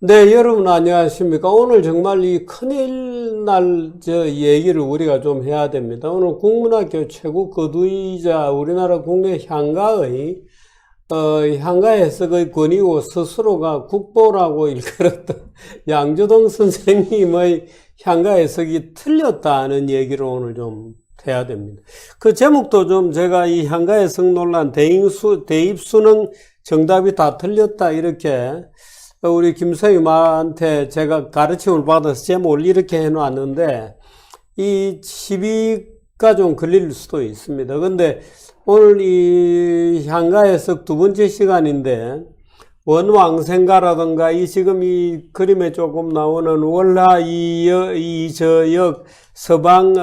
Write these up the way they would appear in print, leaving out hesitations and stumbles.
네, 여러분 안녕하십니까? 오늘 정말 이 큰일 날 얘기를 우리가 좀 해야 됩니다. 오늘 국문학교 최고 거두이자 우리나라 국내 향가의 향가 해석의 권위고 스스로가 국보라고 일컬었던 양조동 선생님의 향가 해석이 틀렸다는 얘기를 오늘 좀 해야 됩니다. 그 제목도 좀 제가 이 향가 해석 논란 대입수능 정답이 다 틀렸다 이렇게 우리 김선임한테 제가 가르침을 받아서 제목을 이렇게 해놨는데 이 시비가 좀 걸릴 수도 있습니다. 근데 오늘 이 향가 해석 두 번째 시간인데 원왕생가라든가 이 지금 이 그림에 조금 나오는 월하 이저역 서방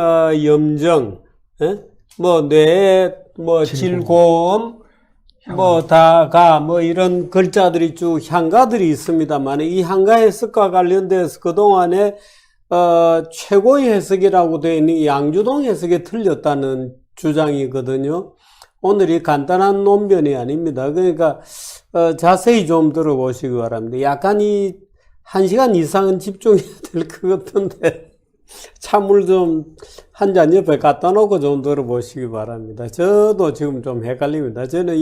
염정 뭐 뇌 뭐 질고음 다가 이런 글자들이 쭉 향가들이 있습니다만 이 향가 해석과 관련돼서 그동안에 최고의 해석이라고 되어 있는 양주동 해석이 틀렸다는 주장이거든요. 오늘이 간단한 논변이 아닙니다. 그러니까 자세히 좀 들어보시기 바랍니다. 약간 이 1시간 이상은 집중해야 될 것 같은데 찬물 좀 한 잔 옆에 갖다 놓고 좀 들어보시기 바랍니다. 저도 지금 좀 헷갈립니다. 저는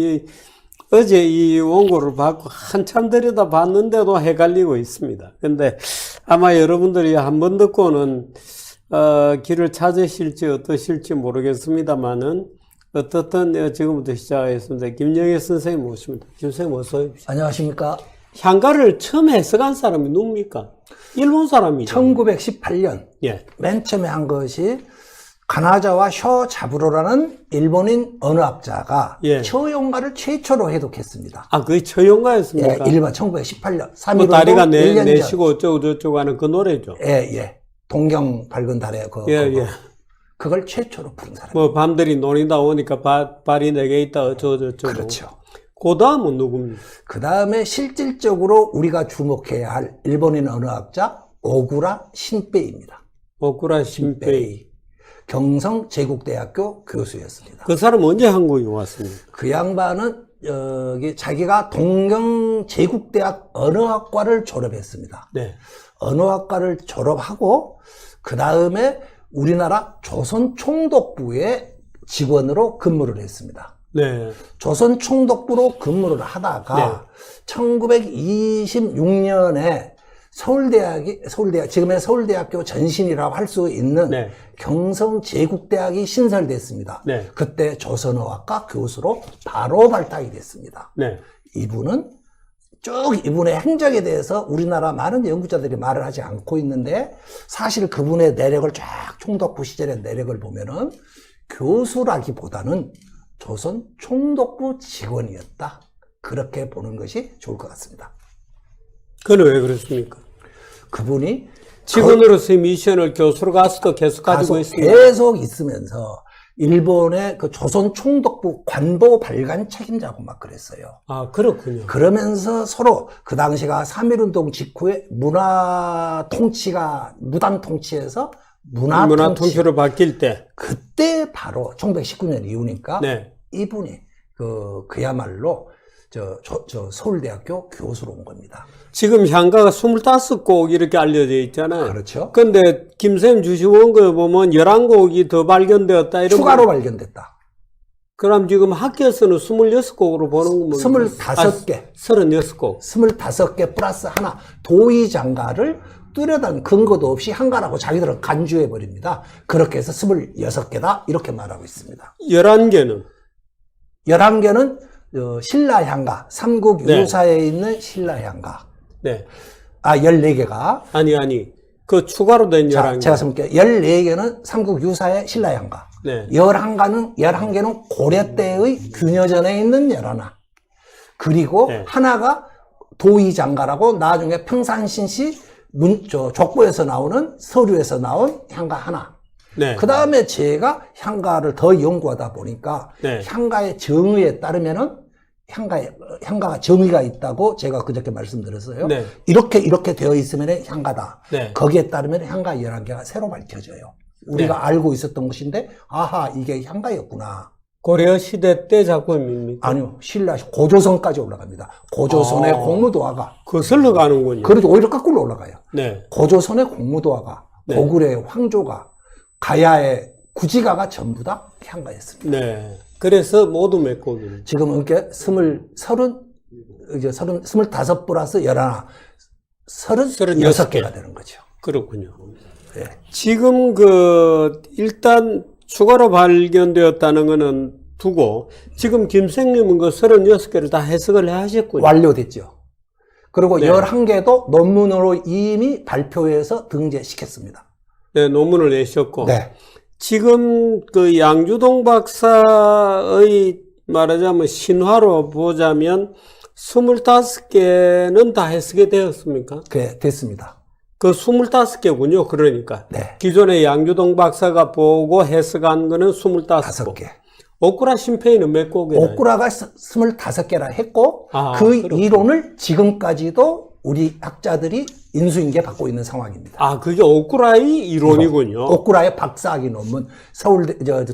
어제 이 원고를 받고 한참 들여다 봤는데도 헷갈리고 있습니다. 근데 아마 여러분들이 한 번 듣고는 길을 찾으실지 어떠실지 모르겠습니다만은 어떻든 지금부터 시작하겠습니다. 김영애 선생님 모십니다. 김 선생님 어서 오십시오. 안녕하십니까. 향가를 처음 해석한 사람이 누굽니까? 일본 사람이죠. 1918년 예. 맨 처음에 한 것이 가나자와 쇼자부로라는 일본인 언어학자가 예. 처용가를 최초로 해독했습니다. 아, 그게 처용가였습니까? 예, 일본 1918년 3.15 다리가 1년 전. 내쉬고 어쩌고 저쩌고 하는 그 노래죠. 예. 동경 밝은 달에 예. 그걸 최초로 부른 사람. 밤들이 논이다 오니까 발이 4개 있다 어쩌고 저쩌고. 그렇죠. 그 다음은 누굽니까? 그 다음에 실질적으로 우리가 주목해야 할 일본인 언어학자 오구라 신베이입니다. 오쿠라 신베이. 경성 제국대학교 교수였습니다. 그 사람 언제 한국에 왔습니까? 그 양반은 자기가 동경 제국대학 언어학과를 졸업했습니다. 네. 언어학과를 졸업하고 그 다음에 우리나라 조선총독부의 직원으로 근무를 했습니다. 네. 조선총독부로 근무를 하다가 1926년에 서울대학, 지금의 서울대학교 전신이라고 할 수 있는 경성제국대학이 신설됐습니다. 네. 그때 조선어학과 교수로 바로 발탁이 됐습니다. 네. 이분은 이분의 행적에 대해서 우리나라 많은 연구자들이 말을 하지 않고 있는데 사실 그분의 내력을 쫙 총독부 시절의 내력을 보면은 교수라기보다는 조선 총독부 직원이었다. 그렇게 보는 것이 좋을 것 같습니다. 그는 왜 그렇습니까? 그분이 직원으로서의 미션을 교수로 가서도 계속 가지고 있습니다. 계속 있으면서 일본의 그 조선 총독부 관보 발간 책임자고 막 그랬어요. 아, 그렇군요. 그러면서 서로 그 당시가 3.1운동 직후에 무단 통치에서 문화 통치로 바뀔 때. 그때 바로 1919년 이후니까 이분이 그야말로 서울대학교 교수로 온 겁니다. 지금 향가가 25곡 이렇게 알려져 있잖아요. 그렇죠. 근데 김쌤 주신 원고에 보면 11곡이 더 발견되었다. 이런 추가로 발견됐다. 그럼 지금 학교에서는 26곡으로 보는 거면 25개. 36곡. 25개 플러스 하나. 도의장가를 뚜렷한 근거도 없이 향가라고 자기들은 간주해버립니다. 그렇게 해서 26개다. 이렇게 말하고 있습니다. 11개는? 11개는 신라향가. 삼국 유사에 있는 신라향가. 네. 14개가. 아니. 그 추가로 된 11개. 제가 설명할게요. 14개는 삼국 유사의 신라향가. 11개는 고려 때의 균여전에 있는 열하나. 그리고 하나가 도의장가라고 나중에 평산신시 족보에서 나오는 서류에서 나온 향가 하나. 그 다음에 제가 향가를 더 연구하다 보니까 향가의 정의에 따르면은 향가가 정의가 있다고 제가 그저께 말씀드렸어요. 이렇게 되어 있으면 향가다. 거기에 따르면 향가 11개가 새로 밝혀져요. 우리가 알고 있었던 것인데 아하 이게 향가였구나. 고려 시대 때 작품입니까? 아니요. 신라 고조선까지 올라갑니다. 고조선의 공무도화가. 거슬러 가는군요. 그래도 오히려 거꾸로 올라가요. 네. 고조선의 공무도화가, 네. 고구려의 황조가, 가야의 구지가가 전부 다 향가였습니다. 네. 그래서 모두 메꿔기는. 지금 이렇게 25 플러스 11, 36개가 되는 거죠. 그렇군요. 네. 지금 일단 추가로 발견되었다는 거는 두고, 지금 김생님은 36개를 다 해석을 하셨군요. 완료됐죠. 그리고 네. 11개도 논문으로 이미 발표해서 등재시켰습니다. 네, 논문을 내셨고. 네. 지금 양주동 박사의 말하자면 신화로 보자면 25개는 다 해석이 되었습니까? 네, 됐습니다. 그 25개군요. 그러니까. 네. 기존에 양주동 박사가 보고 해석한 거는 25개. 5개. 오쿠라 심페이는 몇 곡이나요? 오쿠라가 25개라 했고, 그 그렇군요. 이론을 지금까지도 우리 학자들이 인수인계 받고 있는 상황입니다. 아, 그게 오쿠라의 이론이군요. 오쿠라의 박사학위 논문,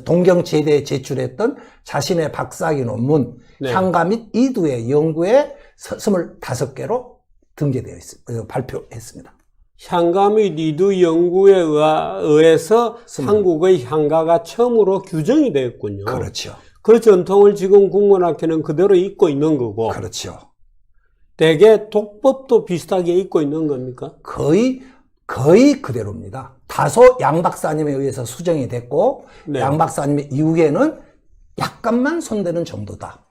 동경제대에 제출했던 자신의 박사학위 논문, 네. 향가 및 이두의 연구에 25개로 등재되어 있습니다. 발표했습니다. 향가 및 이두 연구에 의해서 한국의 향가가 처음으로 규정이 되었군요. 그렇죠. 그 전통을 지금 국문학회는 그대로 잇고 있는 거고, 그렇죠. 대개 독법도 비슷하게 잇고 있는 겁니까? 거의 그대로입니다. 다소 양 박사님에 의해서 수정이 됐고, 네. 양 박사님의 이후에는 약간만 손대는 정도다.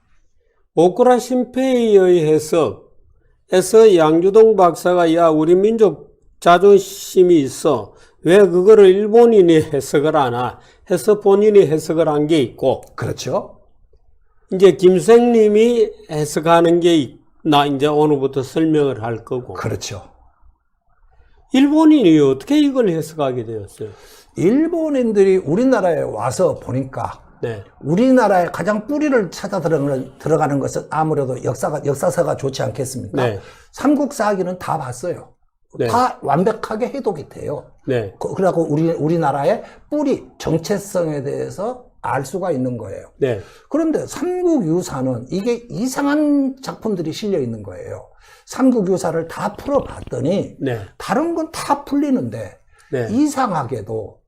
오쿠라 심페이의 해석에서 양주동 박사가 야, 우리 민족 자존심이 있어. 왜 그거를 일본인이 해석을 하나? 해서 본인이 해석을 한 게 있고, 그렇죠. 이제 김생님이 해석하는 게 나 이제 오늘부터 설명을 할 거고. 그렇죠. 일본인이 어떻게 이걸 해석하게 되었어요? 일본인들이 우리나라에 와서 보니까 네. 우리나라의 가장 뿌리를 찾아 들어가는 것은 아무래도 역사서가 좋지 않겠습니까? 네. 삼국사기는 다 봤어요. 네. 다 완벽하게 해독이 돼요. 네. 그래갖고 우리나라의 뿌리, 정체성에 대해서 알 수가 있는 거예요. 네. 그런데 삼국유사는 이게 이상한 작품들이 실려 있는 거예요. 삼국유사를 다 풀어봤더니 네. 다른 건 다 풀리는데 네. 이상하게도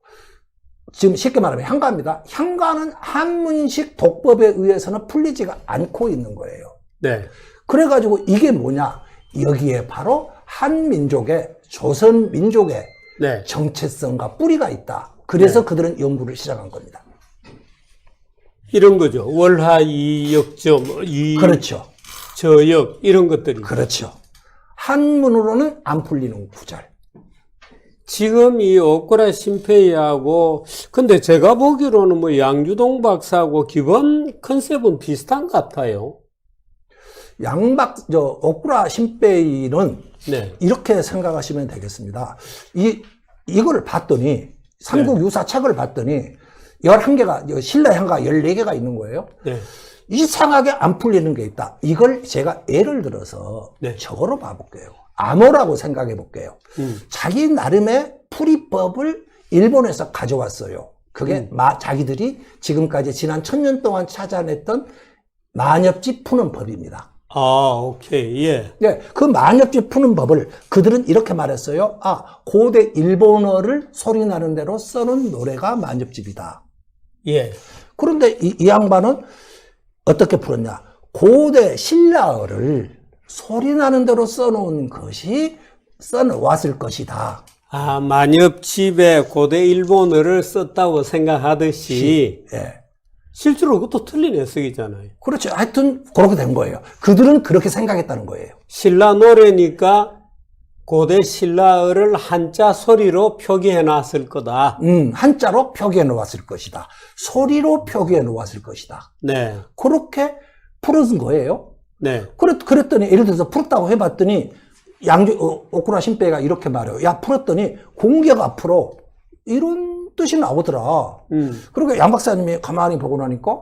지금 쉽게 말하면 향가입니다. 향가는 한문식 독법에 의해서는 풀리지가 않고 있는 거예요. 네. 그래가지고 이게 뭐냐? 여기에 바로 한민족의, 조선민족의 네. 정체성과 뿌리가 있다. 그래서 그들은 연구를 시작한 겁니다. 이런 거죠. 월하 이역점, 그렇죠. 저역, 이런 것들이. 그렇죠. 한문으로는 안 풀리는 구절. 지금 이 오쿠라 심페이하고, 근데 제가 보기로는 뭐 양주동 박사하고 기본 컨셉은 비슷한 것 같아요. 오쿠라 신페이는 네. 이렇게 생각하시면 되겠습니다. 이걸 봤더니, 삼국유사 책을 봤더니, 11개가, 신라향가 14개가 있는 거예요. 네. 이상하게 안 풀리는 게 있다. 이걸 제가 예를 들어서 네. 저거로 봐볼게요. 암호라고 생각해 볼게요. 자기 나름의 풀이법을 일본에서 가져왔어요. 그게 자기들이 지금까지 지난 1000년 동안 찾아냈던 만엽지 푸는 법입니다. 아, 오케이. 예. 예, 그 만엽지 푸는 법을 그들은 이렇게 말했어요. 고대 일본어를 소리나는 대로 써놓은 노래가 만엽집이다. 예. 그런데 이 양반은 어떻게 풀었냐? 고대 신라어를 소리나는 대로 써놓은 것이 써놓았을 것이다. 아, 만엽집에 고대 일본어를 썼다고 생각하듯이, 예. 실제로 그것도 틀린 해석이잖아요. 그렇죠. 하여튼 그렇게 된 거예요. 그들은 그렇게 생각했다는 거예요. 신라 노래니까 고대 신라어를 한자 소리로 표기해 놨을 거다. 한자로 표기해 놓았을 것이다. 소리로 표기해 놓았을 것이다. 네. 그렇게 풀은 거예요. 네. 그랬더니 예를 들어서 풀었다고 해봤더니 오쿠라 신페이가 이렇게 말해요. 야, 풀었더니 공격 앞으로 이런 뜻이 나오더라. 그리고 양 박사님이 가만히 보고 나니까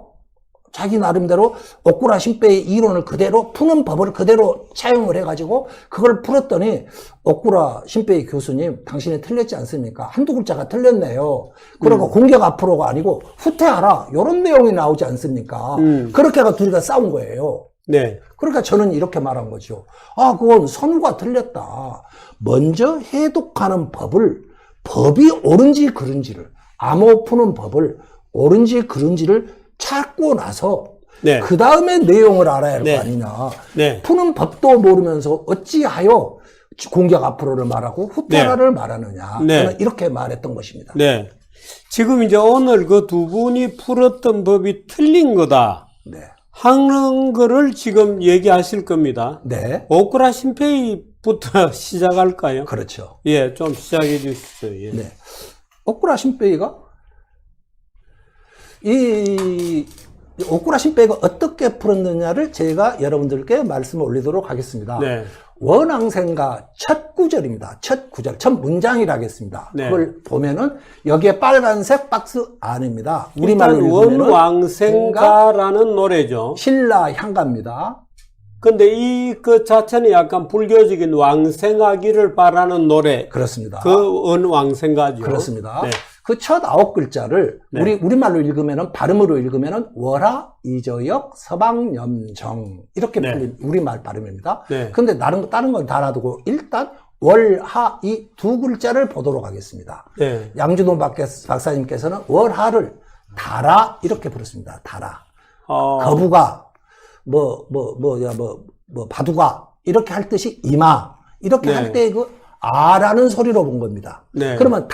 자기 나름대로 오쿠라 신페이 이론을 그대로 푸는 법을 그대로 차용을 해가지고 그걸 풀었더니 오쿠라 신페이 교수님 당신이 틀렸지 않습니까? 한두 글자가 틀렸네요. 그러고 공격 앞으로가 아니고 후퇴하라 이런 내용이 나오지 않습니까? 그렇게 해가 둘이 다 싸운 거예요. 네. 그러니까 저는 이렇게 말한 거죠. 아, 그건 선우가 틀렸다. 먼저 해독하는 법이 옳은지 그른지를, 암호 푸는 법을 옳은지 그른지를 찾고 나서 네. 그 다음에 내용을 알아야 할 네. 거 아니냐. 네. 푸는 법도 모르면서 어찌하여 공격 앞으로를 말하고 후퇴라를 말하느냐. 네. 저는 이렇게 말했던 것입니다. 네. 지금 이제 오늘 그 두 분이 풀었던 법이 틀린 거다 네. 하는 거를 지금 얘기하실 겁니다. 네. 오쿠라 신페이부터 시작할까요? 그렇죠. 예, 좀 시작해 주시죠. 예. 네. 오쿠라 신페이가 이 오쿠라 신페이가 어떻게 풀었느냐를 제가 여러분들께 말씀을 올리도록 하겠습니다. 네. 원왕생가 첫 구절입니다. 첫 구절, 첫 문장이라 하겠습니다. 네. 그걸 보면은 여기에 빨간색 박스 안입니다. 일단 우리말로 읽으면은 원왕생가라는 노래죠. 신라 향가입니다. 근데 이 그 자체는 약간 불교적인 왕생하기를 바라는 노래. 그렇습니다. 그 왕생가죠. 그렇습니다. 네. 그 첫 9글자를 네. 우리말로 읽으면은, 발음으로 읽으면은, 월하, 이저역, 서방염정. 이렇게 네. 풀린 우리말 발음입니다. 네. 근데 다른 건 다 놔두고, 일단, 월하, 이 두 글자를 보도록 하겠습니다. 네. 양준호 박사님께서는 월하를 달아, 이렇게 부르습니다. 달아. 거부가, 바두가, 이렇게 할 뜻이 이마. 이렇게 네. 할 때 아라는 소리로 본 겁니다. 네. 그러면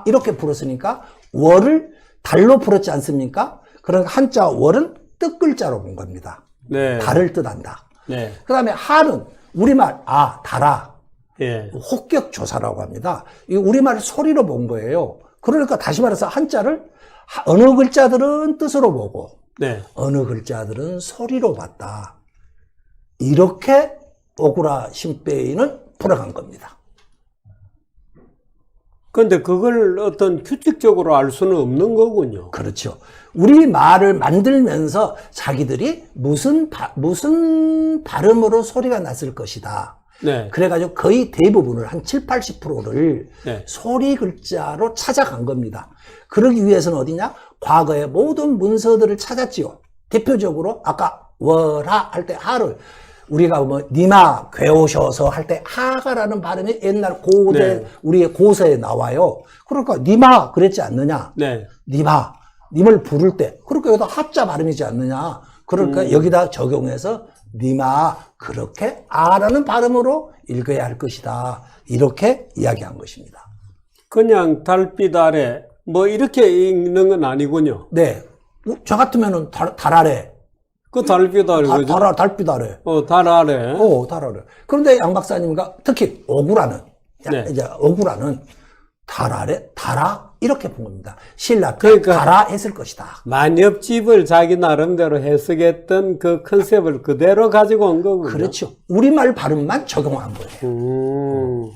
이렇게 풀었으니까 월을 달로 풀었지 않습니까? 그러니까 한자 월은 뜻글자로 본 겁니다. 네. 달을 뜻한다. 네. 그 다음에 하는 우리말 달아. 예. 혹격조사라고 합니다. 이 우리말 소리로 본 거예요. 그러니까 다시 말해서 한자를 어느 글자들은 뜻으로 보고 네. 어느 글자들은 소리로 봤다. 이렇게 오쿠라 신페이는 풀어간 겁니다. 근데 그걸 어떤 규칙적으로 알 수는 없는 거군요. 그렇죠. 우리 말을 만들면서 자기들이 무슨 발음으로 소리가 났을 것이다. 네. 그래가지고 거의 대부분을 한 70, 80%를 네. 소리 글자로 찾아간 겁니다. 그러기 위해서는 어디냐? 과거의 모든 문서들을 찾았지요. 대표적으로 아까 월하 할 때 하를 우리가 니마 괴오셔서 할 때 하가라는 발음이 옛날 고대 네. 우리의 고서에 나와요. 그러니까 니마 그랬지 않느냐? 네. 니마 님을 부를 때 그러니까 여기다 하자 발음이지 않느냐? 그러니까 여기다 적용해서 니마 그렇게 아라는 발음으로 읽어야 할 것이다. 이렇게 이야기한 것입니다. 그냥 달빛 아래 이렇게 읽는 건 아니군요. 네, 저 같으면은 달 아래. 그 달빛 아래 그죠? 달빛 아래. 달 아래. 달 아래. 그런데 양 박사님과 특히 오구라는, 네. 이제 오구라는 달 아래, 달아 이렇게 본 겁니다. 신라 그러니까 달아 했을 것이다. 만엽집을 자기 나름대로 해석했던 그 컨셉을 그대로 가지고 온 거군요. 그렇죠. 우리말 발음만 적용한 거예요.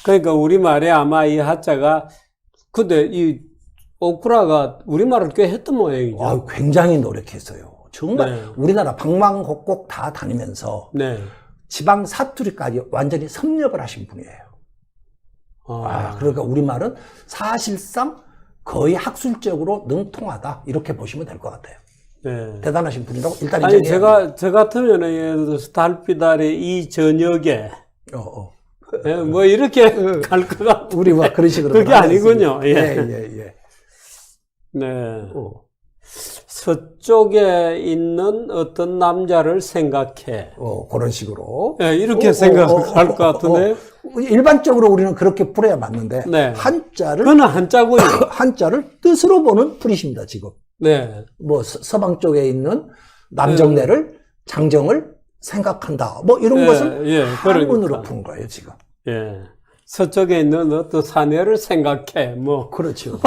그러니까 우리말에 아마 이 하자가 근데 이 오쿠라가 우리말을 꽤 했던 모양이죠. 굉장히 노력했어요. 정말 네. 우리나라 방방곡곡 다 다니면서 네. 지방 사투리까지 완전히 섭렵을 하신 분이에요. 그러니까 우리말은 사실상 거의 학술적으로 능통하다 이렇게 보시면 될 것 같아요. 네. 대단하신 분이라고 일단 아니 인정해야 저 같으면은 예를 들어서 달빛 아래 이 저녁에 이렇게 갈 것 같. 우리 그런 식으로 그게 아니군요. 예. 예. 네. 서쪽에 있는 어떤 남자를 생각해. 그런 식으로. 예, 이렇게 생각할 것 같은데. 일반적으로 우리는 그렇게 풀어야 맞는데 네. 한자를 그건 한자고요. 한자를 뜻으로 보는 풀이십니다 지금. 네. 서방 쪽에 있는 남정네를 장정을 생각한다. 이런 것을 한문으로 푼 거예요 지금. 예. 서쪽에 있는 어떤 사내를 생각해. 그렇죠.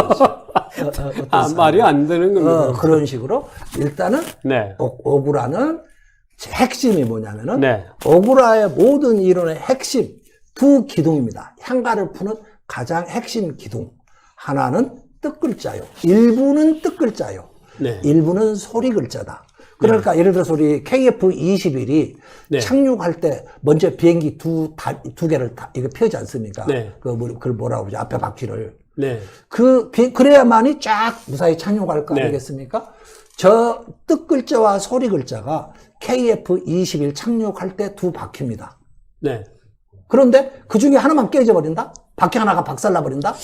말이 안 되는 겁니다. 그런 식으로 일단은 네. 오구라는 핵심이 뭐냐면은 네. 오구라의 모든 이론의 핵심 두 기둥입니다. 향가를 푸는 가장 핵심 기둥. 하나는 뜻글자요. 일부는 뜻글자요. 네. 일부는 소리 글자다. 그러니까 예를 들어서 우리 KF-21이 착륙할 때 먼저 비행기 두 개를 이거 펴지 않습니까? 그걸 뭐라고 그러죠? 앞에 바퀴를. 그래야만이 쫙 무사히 착륙할 거 아니겠습니까? 저 뜻 글자와 소리 글자가 KF-21 착륙할 때 두 바퀴입니다. 그런데 그 중에 하나만 깨져 버린다? 바퀴 하나가 박살나 버린다?